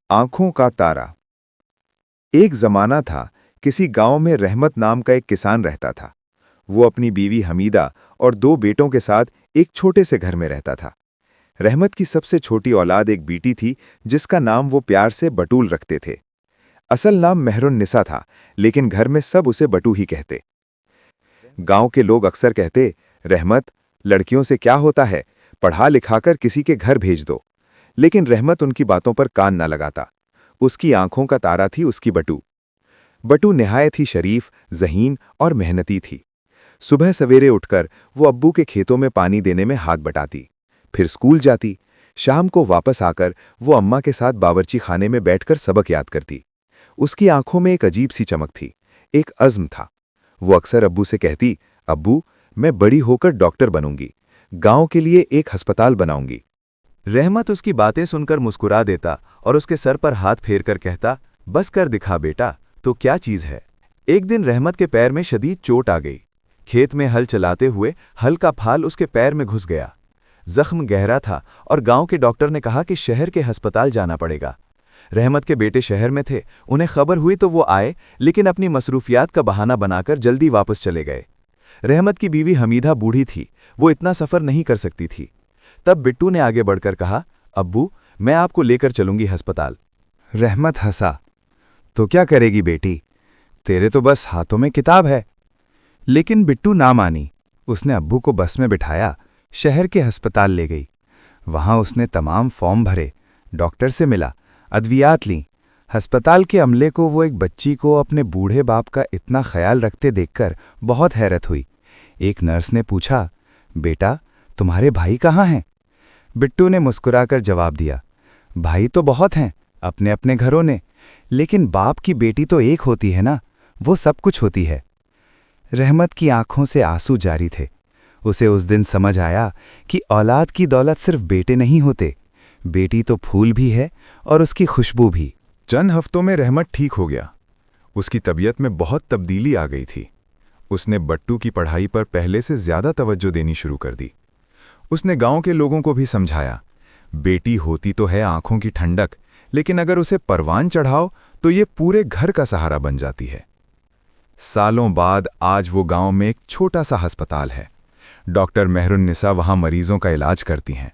आंखों का तारा। एक जमाना था, किसी गांव में रहमत नाम का एक किसान रहता था। वो अपनी बीवी हमीदा और दो बेटों के साथ एक छोटे से घर में रहता था। रहमत की सबसे छोटी औलाद एक बेटी थी, जिसका नाम वो प्यार से बटूल रखते थे। असल नाम मेहरुन्निसा था, लेकिन घर में सब उसे बटू ही कहते। गांव के लोग अक्सर कहते, रहमत, लड़कियों से क्या होता है, पढ़ा लिखाकर किसी के घर भेज दो। लेकिन रहमत उनकी बातों पर कान न लगाता। उसकी आंखों का तारा थी उसकी बटू। बटू निहायत ही शरीफ, ज़हीन और मेहनती थी। सुबह सवेरे उठकर वो अब्बू के खेतों में पानी देने में हाथ बटाती, फिर स्कूल जाती। शाम को वापस आकर वो अम्मा के साथ बावर्ची खाने में बैठकर सबक याद करती। उसकी आंखों में एक अजीब सी चमक थी, एक अज़्म था। वो अक्सर अब्बू से कहती, अब्बू, मैं बड़ी होकर डॉक्टर बनूंगी, गांव के लिए एक अस्पताल बनाऊंगी। रहमत उसकी बातें सुनकर मुस्कुरा देता और उसके सर पर हाथ फेरकर कहता, बस कर दिखा बेटा, तो क्या चीज है। एक दिन रहमत के पैर में शदीद चोट आ गई। खेत में हल चलाते हुए हल का फाल उसके पैर में घुस गया। जख्म गहरा था और गांव के डॉक्टर ने कहा कि शहर के अस्पताल जाना पड़ेगा। रहमत के बेटे शहर में थे, उन्हें खबर हुई तो वो आए, लेकिन अपनी मसरूफियात का बहाना बनाकर जल्दी वापस चले गए। रहमत की बीवी हमीदा बूढ़ी थी, वो इतना सफ़र नहीं कर सकती थी। तब बिट्टू ने आगे बढ़कर कहा, अब्बू, मैं आपको लेकर चलूंगी अस्पताल। रहमत हंसा, तो क्या करेगी बेटी, तेरे तो बस हाथों में किताब है। लेकिन बिट्टू ना मानी। उसने अब्बू को बस में बिठाया, शहर के अस्पताल ले गई। वहां उसने तमाम फॉर्म भरे, डॉक्टर से मिला, अद्वियात लीं। अस्पताल के अमले को वो एक बच्ची को अपने बूढ़े बाप का इतना ख्याल रखते देखकर बहुत हैरत हुई। एक नर्स ने पूछा, बेटा, तुम्हारे भाई कहाँ हैं? बिट्टू ने मुस्कुराकर जवाब दिया, भाई तो बहुत हैं, अपने अपने घरों ने, लेकिन बाप की बेटी तो एक होती है ना, वो सब कुछ होती है। रहमत की आंखों से आंसू जारी थे। उसे उस दिन समझ आया कि औलाद की दौलत सिर्फ बेटे नहीं होते, बेटी तो फूल भी है और उसकी खुशबू भी। चंद हफ्तों में रहमत ठीक हो गया। उसकी तबीयत में बहुत तब्दीली आ गई थी। उसने बट्टू की पढ़ाई पर पहले से ज्यादा तवज्जो देनी शुरू कर दी। उसने गांव के लोगों को भी समझाया, बेटी होती तो है आंखों की ठंडक, लेकिन अगर उसे परवान चढ़ाओ तो ये पूरे घर का सहारा बन जाती है। सालों बाद आज वो गांव में एक छोटा सा अस्पताल है। डॉक्टर मेहरुन्निसा वहां मरीजों का इलाज करती हैं।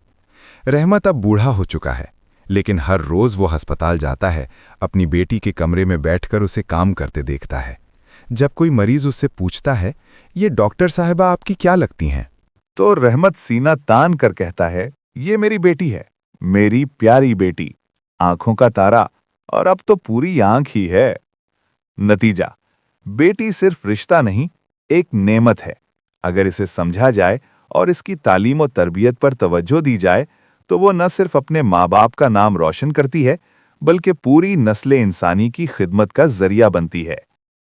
रहमत अब बूढ़ा हो चुका है, लेकिन हर रोज वो अस्पताल जाता है, अपनी बेटी के कमरे में बैठकर उसे काम करते देखता है। जब कोई मरीज उससे पूछता है, ये डॉक्टर साहिबा आपकी क्या लगती हैं, तो रहमत सीना तान कर कहता है, ये मेरी बेटी है, मेरी प्यारी बेटी, आंखों का तारा, और अब तो पूरी आंख ही है। नतीजा, बेटी सिर्फ रिश्ता नहीं, एक नेमत है। अगर इसे समझा जाए और इसकी तालीम और तरबियत पर तवज्जो दी जाए तो वो न सिर्फ अपने माँ बाप का नाम रोशन करती है, बल्कि पूरी नस्ल इंसानी की खिदमत का जरिया बनती है।